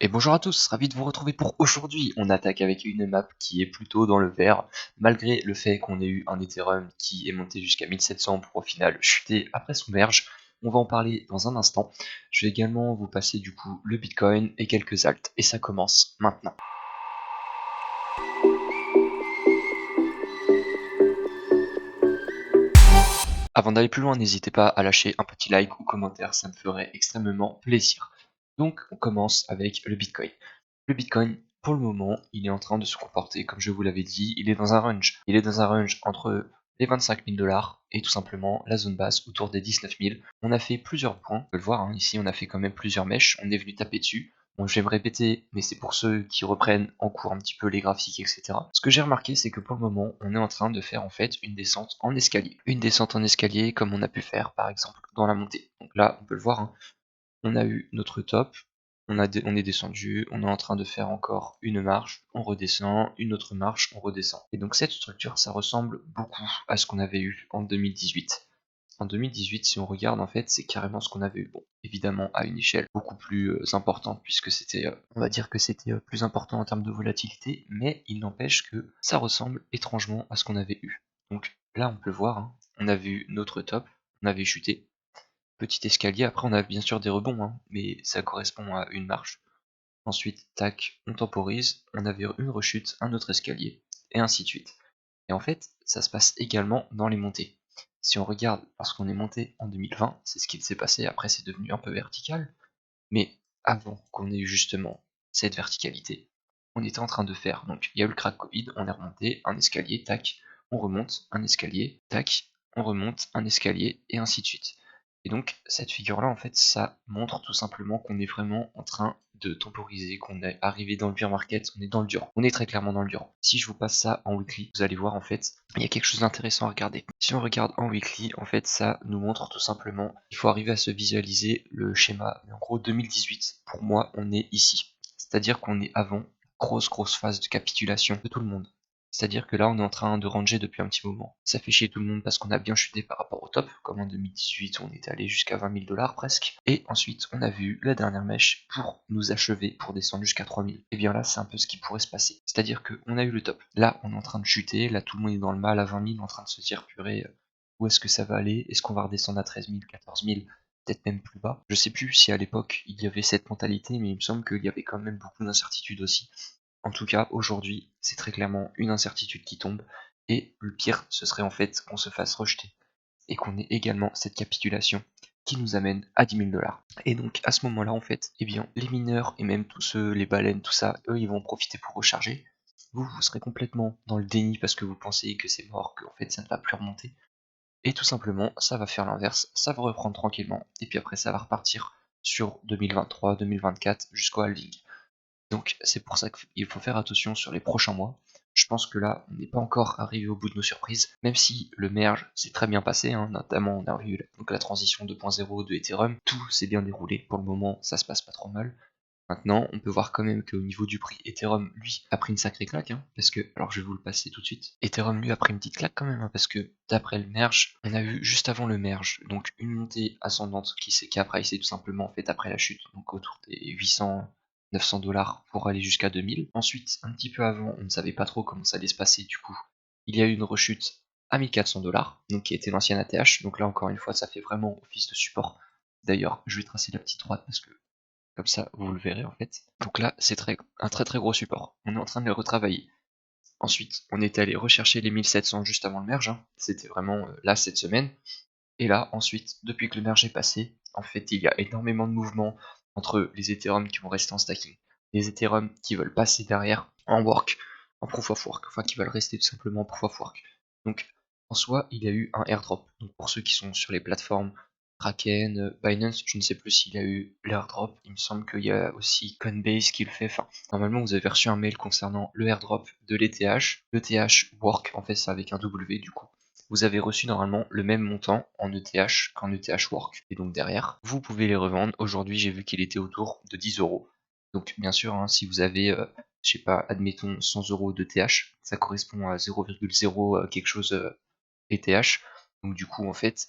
Et bonjour à tous, ravi de vous retrouver pour aujourd'hui. On attaque avec une map qui est plutôt dans le vert, malgré le fait qu'on ait eu un Ethereum qui est monté jusqu'à 1700 pour au final chuter après son merge. On va en parler dans un instant. Je vais également vous passer du coup le Bitcoin et quelques alts. Et ça commence maintenant. Avant d'aller plus loin, n'hésitez pas à lâcher un petit like ou commentaire, ça me ferait extrêmement plaisir. Donc on commence avec le Bitcoin. Le Bitcoin, pour le moment, il est en train de se comporter comme je vous l'avais dit, il est dans un range. Il est dans un range entre les 25 000 $ et tout simplement la zone basse autour des 19 000. On a fait plusieurs points, on peut le voir, hein, ici on a fait quand même plusieurs mèches, on est venu taper dessus. Bon, je vais me répéter, mais c'est pour ceux qui reprennent en cours un petit peu les graphiques, etc. Ce que j'ai remarqué, c'est que pour le moment, on est en train de faire en fait une descente en escalier. Une descente en escalier comme on a pu faire par exemple dans la montée. Donc là, on peut le voir, hein, on a eu notre top, on est descendu, on est en train de faire encore une marche, on redescend, une autre marche, on redescend. Et donc cette structure, ça ressemble beaucoup à ce qu'on avait eu en 2018. En 2018, si on regarde, en fait, c'est carrément ce qu'on avait eu. Bon, évidemment, à une échelle beaucoup plus importante, puisque c'était, on va dire que c'était plus important en termes de volatilité, mais il n'empêche que ça ressemble étrangement à ce qu'on avait eu. Donc là, on peut le voir, hein, on a vu notre top, on avait chuté, petit escalier, après on a bien sûr des rebonds, hein, mais ça correspond à une marche. Ensuite, tac, on temporise, on avait une rechute, un autre escalier, et ainsi de suite. Et en fait, ça se passe également dans les montées. Si on regarde, parce qu'on est monté en 2020, c'est ce qui s'est passé, après c'est devenu un peu vertical, mais avant qu'on ait eu justement cette verticalité, on était en train de faire, donc il y a eu le crack Covid, on est remonté, un escalier, tac, on remonte, un escalier, tac, on remonte, un escalier, et ainsi de suite. Et donc cette figure-là, en fait, ça montre tout simplement qu'on est vraiment en train de temporiser, qu'on est arrivé dans le bear market, on est dans le durant. On est très clairement dans le durant. Si je vous passe ça en weekly, vous allez voir en fait, il y a quelque chose d'intéressant à regarder. Si on regarde en weekly, en fait, ça nous montre tout simplement, il faut arriver à se visualiser le schéma. Mais en gros, 2018, pour moi, on est ici. C'est-à-dire qu'on est avant grosse phase de capitulation de tout le monde. C'est-à-dire que là, on est en train de ranger depuis un petit moment. Ça fait chier tout le monde parce qu'on a bien chuté par rapport au top, comme en 2018, on est allé jusqu'à 20 000 $ presque. Et ensuite, on a vu la dernière mèche pour nous achever, pour descendre jusqu'à 3000. Et bien là, c'est un peu ce qui pourrait se passer. C'est-à-dire qu'on a eu le top. Là, on est en train de chuter, là, tout le monde est dans le mal à 20 000, en train de se dire, purée, où est-ce que ça va aller? Est-ce qu'on va redescendre à 13 000, 14 000? Peut-être même plus bas. Je sais plus si à l'époque il y avait cette mentalité, mais il me semble qu'il y avait quand même beaucoup d'incertitudes aussi. En tout cas, aujourd'hui, c'est très clairement une incertitude qui tombe, et le pire, ce serait en fait qu'on se fasse rejeter, et qu'on ait également cette capitulation qui nous amène à 10 000 $. Et donc, à ce moment-là, en fait, eh bien, les mineurs, et même tous ceux, les baleines, tout ça, eux, ils vont en profiter pour recharger. Vous serez complètement dans le déni parce que vous pensez que c'est mort, qu'en fait, ça ne va plus remonter. Et tout simplement, ça va faire l'inverse, ça va reprendre tranquillement, et puis après, ça va repartir sur 2023, 2024, jusqu'au halving. Donc c'est pour ça qu'il faut faire attention sur les prochains mois. Je pense que là, on n'est pas encore arrivé au bout de nos surprises, même si le merge s'est très bien passé, hein, notamment on a eu donc la transition 2.0 de Ethereum, tout s'est bien déroulé, pour le moment ça se passe pas trop mal. Maintenant, on peut voir quand même qu'au niveau du prix, Ethereum, lui, a pris une sacrée claque, hein, parce que, alors je vais vous le passer tout de suite, Ethereum, lui, a pris une petite claque quand même, hein, parce que d'après le merge, on a vu juste avant le merge, donc une montée ascendante qui a pricé tout simplement en fait après la chute, donc autour des 800, 900 $ pour aller jusqu'à 2000. Ensuite, un petit peu avant, on ne savait pas trop comment ça allait se passer, du coup, il y a eu une rechute à 1400 $, donc qui était l'ancienne ATH, donc là encore une fois, ça fait vraiment office de support. D'ailleurs, je vais tracer la petite droite parce que comme ça, vous le verrez en fait. Donc là, c'est un très gros support. On est en train de le retravailler. Ensuite, on est allé rechercher les 1700 juste avant le merge. Hein. C'était vraiment là cette semaine. Et là, ensuite, depuis que le merge est passé, en fait, il y a énormément de mouvements entre les Ethereum qui vont rester en stacking, les Ethereum qui veulent passer derrière en work, en proof of work, enfin qui veulent rester tout simplement en proof of work. Donc, en soi, il y a eu un airdrop. Donc, pour ceux qui sont sur les plateformes Kraken, Binance, je ne sais plus s'il y a eu l'airdrop. Il me semble qu'il y a aussi Coinbase qui le fait. Enfin, normalement, vous avez reçu un mail concernant le airdrop de l'ETH. L'ETH Work, en fait, c'est avec un W du coup. Vous avez reçu normalement le même montant en ETH qu'en ETH Work. Et donc derrière, vous pouvez les revendre. Aujourd'hui, j'ai vu qu'il était autour de 10 euros. Donc bien sûr, hein, si vous avez, je sais pas, admettons 100 euros d'ETH, ça correspond à 0,0 quelque chose ETH. Donc du coup, en fait,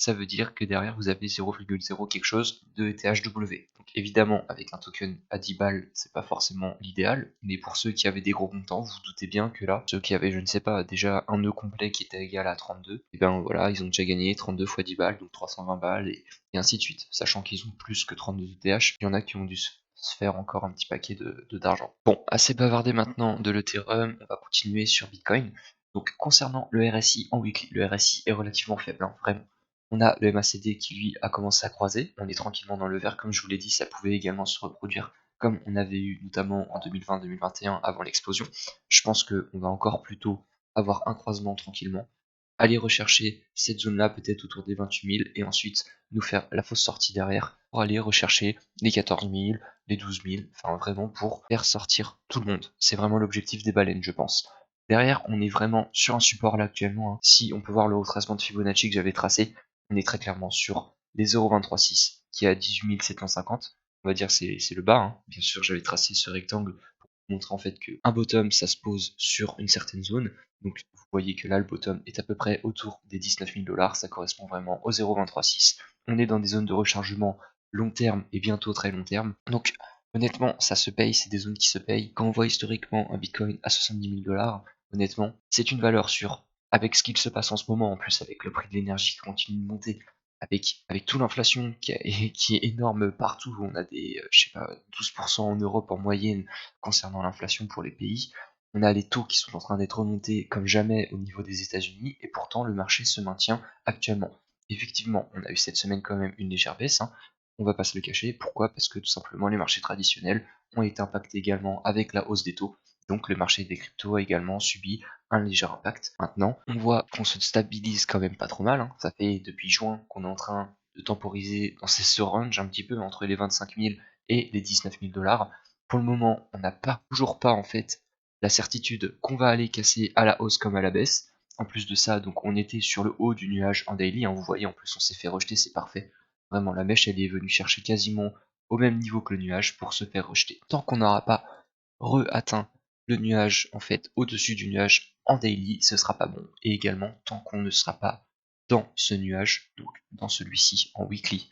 ça veut dire que derrière vous avez 0,0 quelque chose de THW. Donc évidemment, avec un token à 10 balles, c'est pas forcément l'idéal, mais pour ceux qui avaient des gros montants, vous vous doutez bien que là, ceux qui avaient, je ne sais pas, déjà un nœud complet qui était égal à 32, et bien voilà, ils ont déjà gagné 32 fois 10 balles, donc 320 balles, et ainsi de suite, sachant qu'ils ont plus que 32 de TH, il y en a qui ont dû se faire encore un petit paquet d'argent. Bon, assez bavardé maintenant de l'Ethereum, on va continuer sur Bitcoin. Donc concernant le RSI en weekly, le RSI est relativement faible, hein, vraiment. On a le MACD qui lui a commencé à croiser, on est tranquillement dans le vert, comme je vous l'ai dit, ça pouvait également se reproduire comme on avait eu notamment en 2020-2021 avant l'explosion. Je pense qu'on va encore plutôt avoir un croisement tranquillement, aller rechercher cette zone-là peut-être autour des 28 000 et ensuite nous faire la fausse sortie derrière pour aller rechercher les 14 000, les 12 000, enfin vraiment pour faire sortir tout le monde. C'est vraiment l'objectif des baleines, je pense. Derrière, on est vraiment sur un support là actuellement, hein. Si on peut voir le retracement de Fibonacci que j'avais tracé, on est très clairement sur les 0,236 qui est à 18 750. On va dire c'est le bas, hein. Bien sûr, j'avais tracé ce rectangle pour montrer en fait qu'un bottom ça se pose sur une certaine zone. Donc vous voyez que là le bottom est à peu près autour des 19 000 $, ça correspond vraiment au 0,236. On est dans des zones de rechargement long terme et bientôt très long terme. Donc honnêtement, ça se paye, c'est des zones qui se payent. Quand on voit historiquement un Bitcoin à 70 000 $, honnêtement, c'est une valeur sûre. Avec ce qu'il se passe en ce moment, en plus avec le prix de l'énergie qui continue de monter, avec toute l'inflation qui est énorme partout, on a des, je sais pas, 12% en Europe en moyenne concernant l'inflation pour les pays. On a les taux qui sont en train d'être remontés comme jamais au niveau des États-Unis, et pourtant le marché se maintient actuellement. Effectivement, on a eu cette semaine quand même une légère baisse, hein. On va pas se le cacher. Pourquoi? Parce que tout simplement les marchés traditionnels ont été impactés également avec la hausse des taux. Donc le marché des cryptos a également subi un léger impact. Maintenant, on voit qu'on se stabilise quand même pas trop mal, hein. Ça fait depuis juin qu'on est en train de temporiser dans ce range un petit peu entre les 25 000 et les 19 000 $. Pour le moment, on n'a toujours pas en fait la certitude qu'on va aller casser à la hausse comme à la baisse. En plus de ça, donc on était sur le haut du nuage en daily, hein, vous voyez, en plus on s'est fait rejeter, c'est parfait. Vraiment, la mèche, elle est venue chercher quasiment au même niveau que le nuage pour se faire rejeter. Tant qu'on n'aura pas re-atteint le nuage, en fait, au-dessus du nuage en daily, ce sera pas bon. Et également, tant qu'on ne sera pas dans ce nuage, donc dans celui-ci en weekly,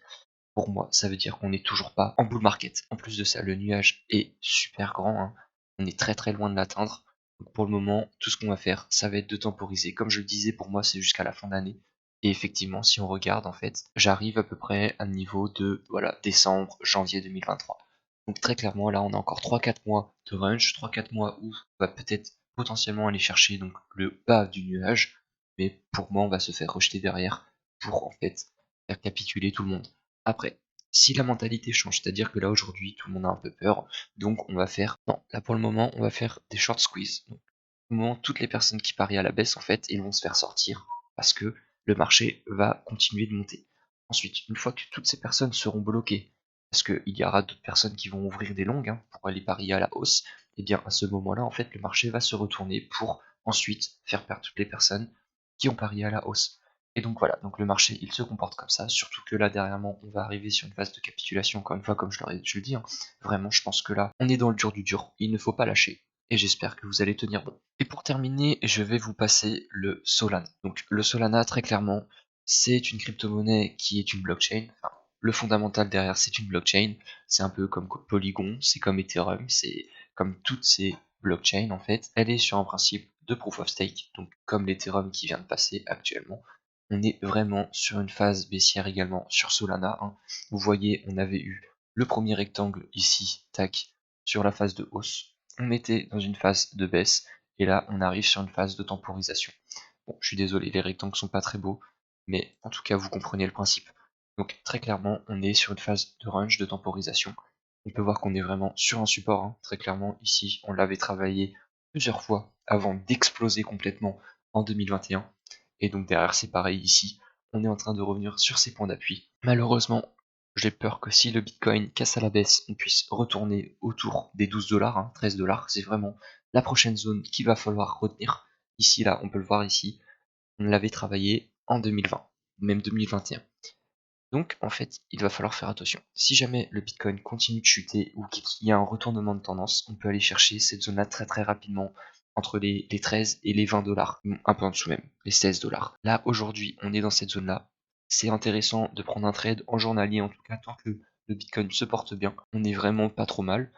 pour moi, ça veut dire qu'on n'est toujours pas en bull market. En plus de ça, le nuage est super grand, hein. On est très très loin de l'atteindre. Donc pour le moment, tout ce qu'on va faire, ça va être de temporiser. Comme je le disais, pour moi, c'est jusqu'à la fin d'année. Et effectivement, si on regarde, en fait, j'arrive à peu près à un niveau de voilà, décembre, janvier 2023. Donc très clairement, là, on a encore 3-4 mois de range, 3-4 mois où on va peut-être potentiellement aller chercher donc le bas du nuage. Mais pour moi, on va se faire rejeter derrière pour en fait faire capituler tout le monde. Après, si la mentalité change, c'est-à-dire que là aujourd'hui tout le monde a un peu peur, donc on va faire, non, là pour le moment on va faire des short squeeze. Donc, pour le moment, toutes les personnes qui parient à la baisse en fait, ils vont se faire sortir parce que le marché va continuer de monter. Ensuite, une fois que toutes ces personnes seront bloquées, parce qu'il y aura d'autres personnes qui vont ouvrir des longues, hein, pour aller parier à la hausse, et bien à ce moment-là en fait le marché va se retourner pour ensuite faire perdre toutes les personnes qui ont parié à la hausse. Et donc voilà, donc le marché il se comporte comme ça, surtout que là dernièrement on va arriver sur une phase de capitulation, encore une fois comme je le dis, hein. Vraiment je pense que là on est dans le dur du dur, il ne faut pas lâcher, et j'espère que vous allez tenir bon. Et pour terminer, je vais vous passer le Solana. Donc le Solana très clairement c'est une crypto-monnaie qui est une blockchain, enfin, le fondamental derrière c'est une blockchain, c'est un peu comme Polygon, c'est comme Ethereum, c'est comme toutes ces blockchains en fait, elle est sur un principe de proof of stake, donc comme l'Ethereum qui vient de passer actuellement. On est vraiment sur une phase baissière également sur Solana, hein. Vous voyez, on avait eu le premier rectangle ici, tac, sur la phase de hausse. On était dans une phase de baisse, et là on arrive sur une phase de temporisation. Bon, je suis désolé, les rectangles sont pas très beaux, mais en tout cas vous comprenez le principe. Donc très clairement, on est sur une phase de range, de temporisation. On peut voir qu'on est vraiment sur un support, hein. Très clairement, ici on l'avait travaillé plusieurs fois avant d'exploser complètement en 2021. Et donc derrière c'est pareil ici, on est en train de revenir sur ces points d'appui. Malheureusement, j'ai peur que si le Bitcoin casse à la baisse, on puisse retourner autour des 12 $, hein, 13 $, c'est vraiment la prochaine zone qu'il va falloir retenir. Ici là, on peut le voir ici, on l'avait travaillé en 2020, même 2021. Donc en fait, il va falloir faire attention. Si jamais le Bitcoin continue de chuter ou qu'il y a un retournement de tendance, on peut aller chercher cette zone-là très très rapidement entre les 13 et les 20 $, un peu en dessous même, les 16 $. Là aujourd'hui, on est dans cette zone-là. c'est intéressant de prendre un trade en journalier, en tout cas tant que le Bitcoin se porte bien. On n'est vraiment pas trop mal.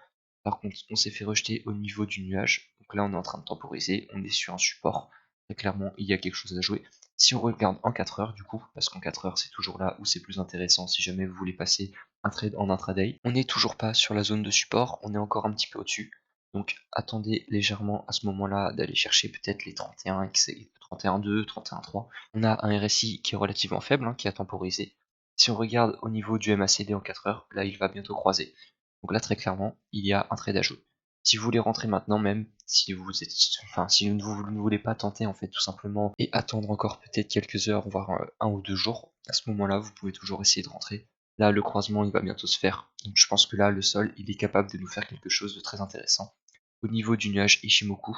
Par contre, on s'est fait rejeter au niveau du nuage. Donc là, on est en train de temporiser. On est sur un support. Très clairement, il y a quelque chose à jouer. Si on regarde en 4 heures, du coup, parce qu'en 4 heures, c'est toujours là où c'est plus intéressant si jamais vous voulez passer un trade en intraday, on n'est toujours pas sur la zone de support. On est encore un petit peu au-dessus. Donc attendez légèrement à ce moment-là d'aller chercher peut-être les 31, 31,2, 31,3. On a un RSI qui est relativement faible, qui a temporisé. Si on regarde au niveau du MACD en 4 heures, là il va bientôt croiser. Donc là très clairement, il y a un trade à jouer. Si vous voulez rentrer maintenant même, si vous ne voulez pas tenter en fait tout simplement et attendre encore peut-être quelques heures, voire 1 ou 2 jours, à ce moment-là vous pouvez toujours essayer de rentrer. Là le croisement il va bientôt se faire, donc je pense que là le sol il est capable de nous faire quelque chose de très intéressant. Au niveau du nuage Ishimoku,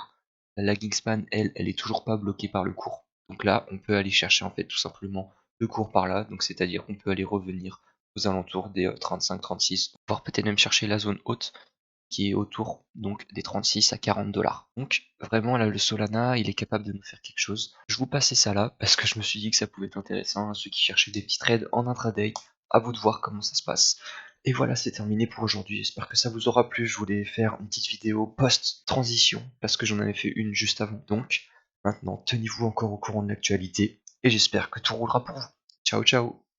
la lagging span elle est toujours pas bloquée par le cours. Donc là on peut aller chercher en fait tout simplement le cours par là, donc c'est-à-dire on peut aller revenir aux alentours des 35-36, voire peut-être même chercher la zone haute qui est autour donc des 36 à 40 $. Donc vraiment là le Solana il est capable de nous faire quelque chose. Je vous passais ça là parce que je me suis dit que ça pouvait être intéressant à ceux qui cherchaient des petits trades en intraday. À vous de voir comment ça se passe. Et voilà, c'est terminé pour aujourd'hui. J'espère que ça vous aura plu. Je voulais faire une petite vidéo post-transition parce que j'en avais fait une juste avant. Donc maintenant tenez-vous encore au courant de l'actualité et j'espère que tout roulera pour vous. Ciao ciao.